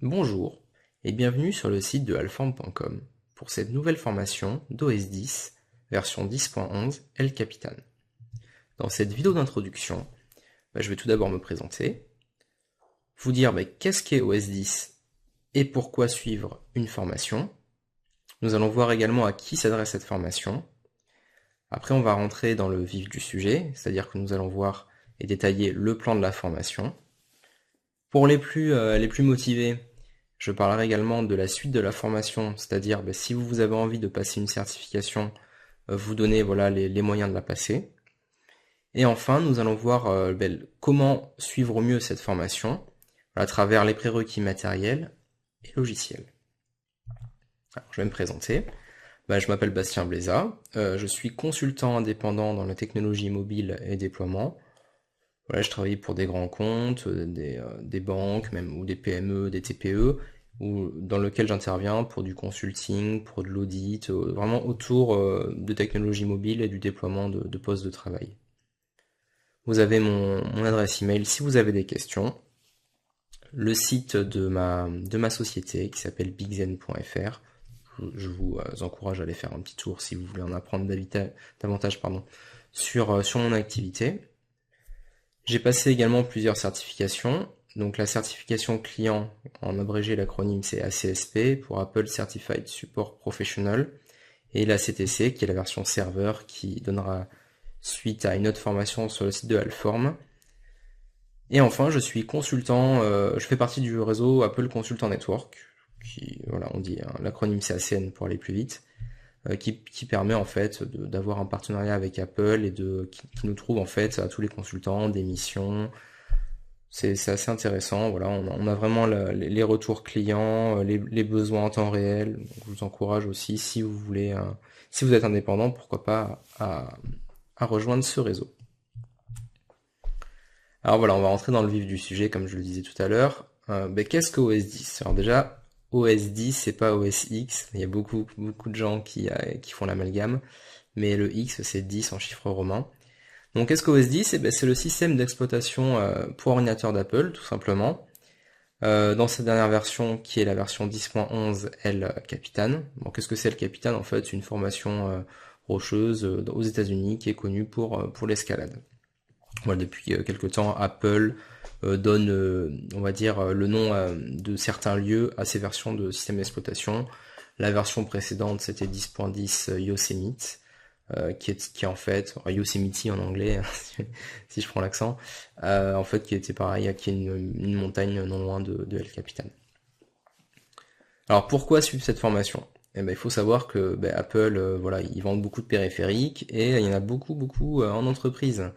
Bonjour et bienvenue sur le site de alform.com pour cette nouvelle formation d'OS 10, version 10.11 El Capitan. Dans cette vidéo d'introduction, je vais tout d'abord me présenter, vous dire qu'est-ce qu'est OS 10 et pourquoi suivre une formation. Nous allons voir également à qui s'adresse cette formation. Après, on va rentrer dans le vif du sujet, c'est-à-dire que nous allons voir et détailler le plan de la formation. Pour les plus motivés, je parlerai également de la suite de la formation, c'est-à-dire si vous avez envie de passer une certification, vous donnez les moyens de la passer. Et enfin, nous allons voir comment suivre au mieux cette formation à travers les prérequis matériels et logiciels. Alors, je vais me présenter. Je m'appelle Bastien Bléza, je suis consultant indépendant dans la technologie mobile et déploiement. Voilà, je travaille pour des grands comptes, des banques, même ou des PME, des TPE, dans lequel j'interviens pour du consulting, pour de l'audit, vraiment autour de technologie mobile et du déploiement de postes de travail. Vous avez mon adresse email si vous avez des questions. Le site de ma société qui s'appelle bigzen.fr. Je vous encourage à aller faire un petit tour si vous voulez en apprendre davantage sur mon activité. J'ai passé également plusieurs certifications. Donc la certification client, en abrégé l'acronyme c'est ACSP, pour Apple Certified Support Professional, et la CTC qui est la version serveur qui donnera suite à une autre formation sur le site de Alform. Et enfin je suis consultant, je fais partie du réseau Apple Consultant Network, qui, voilà, on dit, l'acronyme c'est ACN pour aller plus vite, qui permet en fait d'avoir un partenariat avec Apple et qui nous trouve en fait à tous les consultants des missions. C'est assez intéressant, voilà, on a vraiment les retours clients, les besoins en temps réel. Donc, je vous encourage aussi, si vous voulez, si vous êtes indépendant, pourquoi pas à rejoindre ce réseau. Alors voilà, on va rentrer dans le vif du sujet, comme je le disais tout à l'heure. Qu'est-ce que OS 10? Alors déjà, OS 10, c'est pas OS X. Il y a beaucoup de gens qui font l'amalgame, mais le X, c'est 10 en chiffre romain. Donc qu'est-ce qu'OS 10? C'est le système d'exploitation pour ordinateur d'Apple, tout simplement. Dans sa dernière version, qui est la version 10.11 El Capitan. Bon, qu'est-ce que c'est El Capitan? En fait, c'est une formation rocheuse aux États-Unis qui est connue pour l'escalade. Voilà, depuis quelque temps, Apple donne, on va dire, le nom de certains lieux à ces versions de système d'exploitation. La version précédente, c'était 10.10 Yosemite, qui est en fait, Yosemite en anglais, si je prends l'accent, en fait, qui était pareil, qui est une montagne non loin de El Capitan. Alors, pourquoi suivre cette formation? Il faut savoir que Apple, voilà, ils vendent beaucoup de périphériques et il y en a beaucoup en entreprise.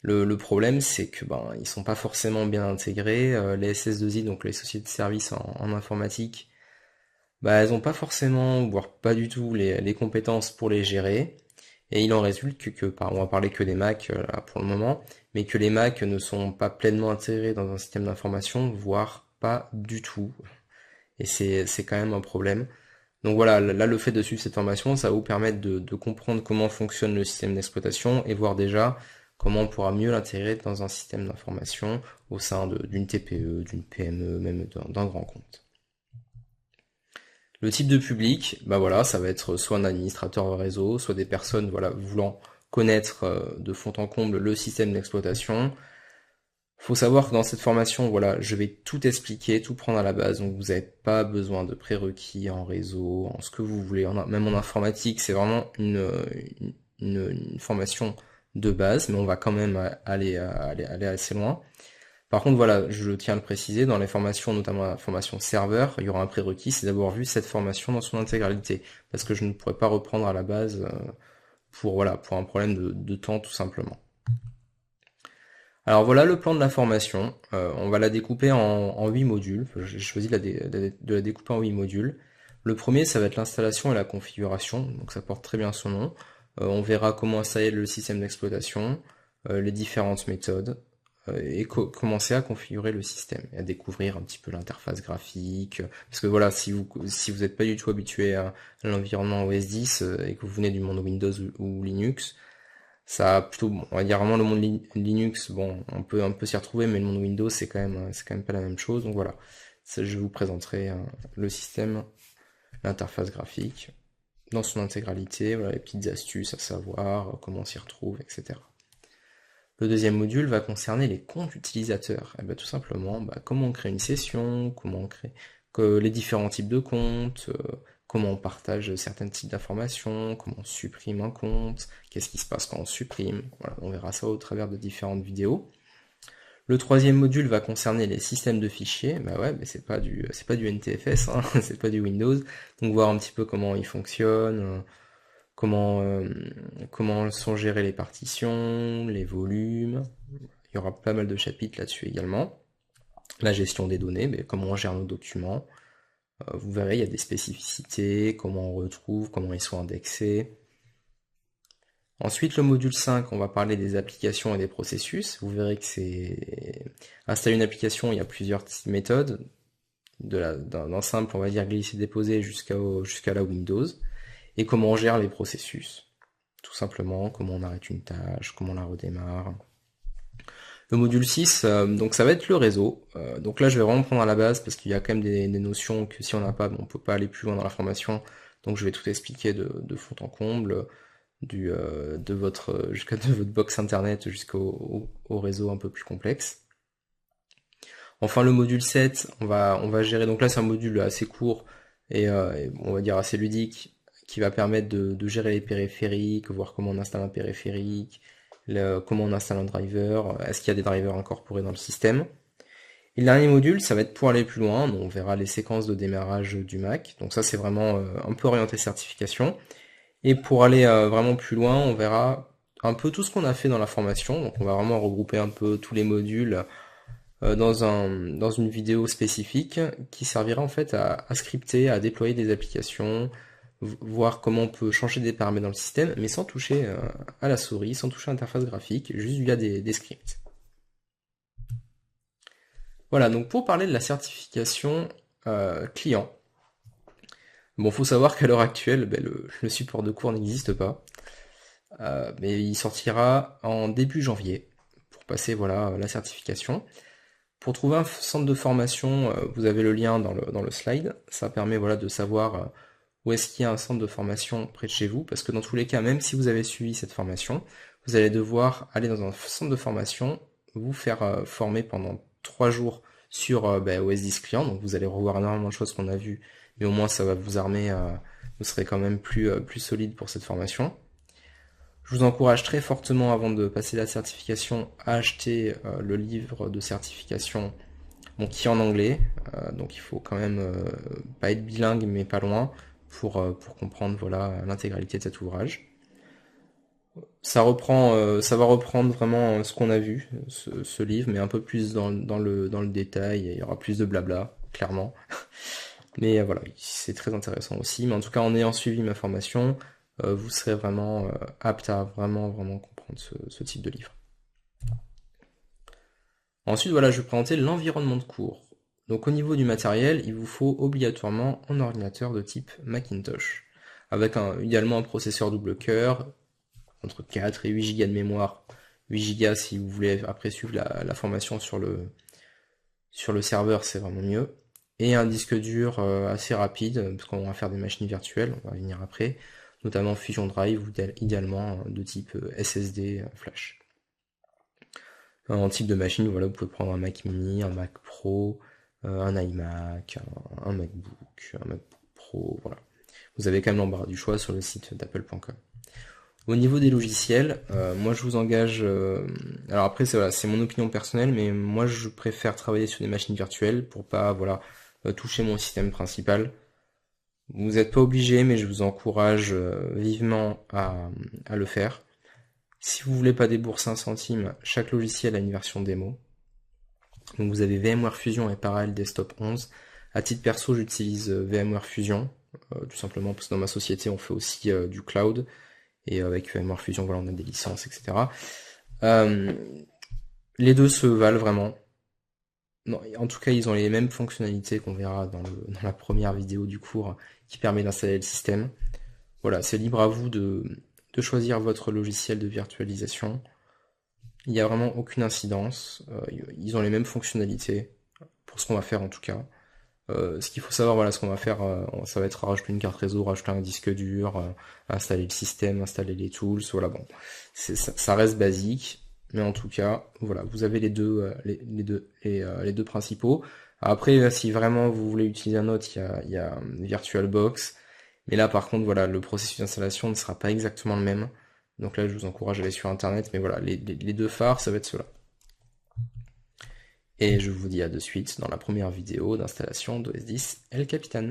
Le problème, c'est que ils sont pas forcément bien intégrés. Les SS2I, donc les sociétés de services en informatique, elles ont pas forcément, voire pas du tout, les compétences pour les gérer. Et il en résulte on va parler que des Mac là, pour le moment, mais que les Mac ne sont pas pleinement intégrés dans un système d'information, voire pas du tout. Et c'est quand même un problème. Donc voilà, là le fait de suivre cette formation, ça va vous permettre de comprendre comment fonctionne le système d'exploitation et voir déjà comment on pourra mieux l'intégrer dans un système d'information au sein d'une TPE, d'une PME, même d'un grand compte. Le type de public, voilà, ça va être soit un administrateur réseau, soit des personnes voulant connaître de fond en comble le système d'exploitation. Faut savoir que dans cette formation, je vais tout expliquer, tout prendre à la base, donc vous n'avez pas besoin de prérequis en réseau, en ce que vous voulez, même en informatique, c'est vraiment une formation de base, mais on va quand même aller assez loin. Par contre, je tiens à le préciser, dans les formations, notamment la formation serveur, il y aura un prérequis, c'est d'avoir vu cette formation dans son intégralité, parce que je ne pourrais pas reprendre à la base pour un problème de temps tout simplement. Alors voilà le plan de la formation, on va la découper en 8 modules, j'ai choisi de la découper en 8 modules. Le premier, ça va être l'installation et la configuration, donc ça porte très bien son nom. On verra comment installer le système d'exploitation, les différentes méthodes, et commencer à configurer le système, et à découvrir un petit peu l'interface graphique, parce que si vous n'êtes pas du tout habitué à l'environnement OS 10 et que vous venez du monde Windows ou Linux, ça a plutôt, on va dire vraiment le monde Linux, on peut un peu s'y retrouver, mais le monde Windows c'est quand même pas la même chose, donc voilà. Je vous présenterai le système, l'interface graphique, dans son intégralité, voilà, les petites astuces à savoir, comment on s'y retrouve, etc. Le deuxième module va concerner les comptes utilisateurs. Et bien, tout simplement, comment on crée une session, comment on crée les différents types de comptes, comment on partage certains types d'informations, comment on supprime un compte, qu'est-ce qui se passe quand on supprime. Voilà, on verra ça au travers de différentes vidéos. Le troisième module va concerner les systèmes de fichiers. Bah ouais, mais c'est pas du NTFS, hein, c'est pas du Windows. Donc voir un petit peu comment il fonctionne, comment sont gérées les partitions, les volumes. Il y aura pas mal de chapitres là-dessus également. La gestion des données, mais comment on gère nos documents. Vous verrez, il y a des spécificités, comment on retrouve, comment ils sont indexés. Ensuite, le module 5, on va parler des applications et des processus. Vous verrez que c'est... Installer une application, il y a plusieurs méthodes. D'un simple, on va dire, glisser-déposer jusqu'à la Windows. Et comment on gère les processus. Tout simplement, comment on arrête une tâche, comment on la redémarre. Le module 6, donc ça va être le réseau. Donc là, je vais vraiment prendre à la base parce qu'il y a quand même des notions que si on n'a pas, on peut pas aller plus loin dans la formation. Donc je vais tout expliquer de fond en comble, de votre box internet jusqu'au réseau un peu plus complexe. Enfin, le module 7, on va gérer. Donc là, c'est un module assez court et on va dire assez ludique qui va permettre de gérer les périphériques, voir comment on installe un périphérique, comment on installe un driver, est-ce qu'il y a des drivers incorporés dans le système. Et le dernier module, ça va être pour aller plus loin, donc on verra les séquences de démarrage du Mac. Donc ça, c'est vraiment un peu orienté certification. Et pour aller vraiment plus loin, on verra un peu tout ce qu'on a fait dans la formation. Donc on va vraiment regrouper un peu tous les modules dans une vidéo spécifique qui servira en fait à scripter, à déployer des applications, voir comment on peut changer des paramètres dans le système, mais sans toucher à la souris, sans toucher à l'interface graphique, juste via des scripts. Voilà, donc pour parler de la certification client, bon, faut savoir qu'à l'heure actuelle, le support de cours n'existe pas, mais il sortira en début janvier pour passer voilà la certification. Pour trouver un centre de formation, vous avez le lien dans le slide. Ça permet voilà de savoir où est-ce qu'il y a un centre de formation près de chez vous, parce que dans tous les cas, même si vous avez suivi cette formation, vous allez devoir aller dans un centre de formation, vous faire former pendant 3 jours sur OS 10 client, donc vous allez revoir énormément de choses qu'on a vues, mais au moins ça va vous armer, vous serez quand même plus solide pour cette formation. Je vous encourage très fortement, avant de passer la certification, à acheter le livre de certification, bon, qui est en anglais, donc il faut quand même pas être bilingue, mais pas loin, pour comprendre voilà l'intégralité de cet ouvrage. Ça va reprendre vraiment ce qu'on a vu, ce livre, mais un peu plus dans le détail, et il y aura plus de blabla, clairement. Mais voilà, c'est très intéressant aussi. Mais en tout cas, en ayant suivi ma formation, vous serez vraiment apte à vraiment comprendre ce type de livre. Ensuite, voilà, je vais présenter l'environnement de cours. Donc au niveau du matériel, il vous faut obligatoirement un ordinateur de type Macintosh, avec idéalement un processeur double cœur, entre 4 et 8 Go de mémoire. 8 Go si vous voulez après suivre la formation sur le serveur, c'est vraiment mieux. Et un disque dur assez rapide, parce qu'on va faire des machines virtuelles, on va venir après, notamment Fusion Drive ou idéalement de type SSD Flash. En type de machine, voilà, vous pouvez prendre un Mac mini, un Mac Pro, un iMac, un MacBook, un MacBook Pro, voilà. Vous avez quand même l'embarras du choix sur le site d'apple.com. Au niveau des logiciels, moi je vous engage, alors après c'est mon opinion personnelle, mais moi je préfère travailler sur des machines virtuelles pour pas voilà toucher mon système principal. Vous n'êtes pas obligé, mais je vous encourage vivement à le faire. Si vous voulez pas débourser un centime, chaque logiciel a une version démo. Donc vous avez VMware Fusion et Parallels Desktop 11. À titre perso, j'utilise VMware Fusion, tout simplement parce que dans ma société on fait aussi du cloud. Et avec VMware Fusion, voilà, on a des licences, etc. Les deux se valent vraiment. Non, en tout cas, ils ont les mêmes fonctionnalités qu'on verra dans la première vidéo du cours qui permet d'installer le système. Voilà, c'est libre à vous de choisir votre logiciel de virtualisation. Il n'y a vraiment aucune incidence. Ils ont les mêmes fonctionnalités, pour ce qu'on va faire en tout cas. Ce qu'il faut savoir, voilà, ce qu'on va faire, ça va être rajouter une carte réseau, rajouter un disque dur, installer le système, installer les tools, voilà, bon, ça reste basique, mais en tout cas, voilà, vous avez les deux principaux. Après, si vraiment vous voulez utiliser un autre, il y a VirtualBox, mais là, par contre, voilà, le processus d'installation ne sera pas exactement le même. Donc là, je vous encourage à aller sur Internet, mais voilà, les deux phares, ça va être ceux-là. Et je vous dis à de suite dans la première vidéo d'installation d'OS 10 El Capitan.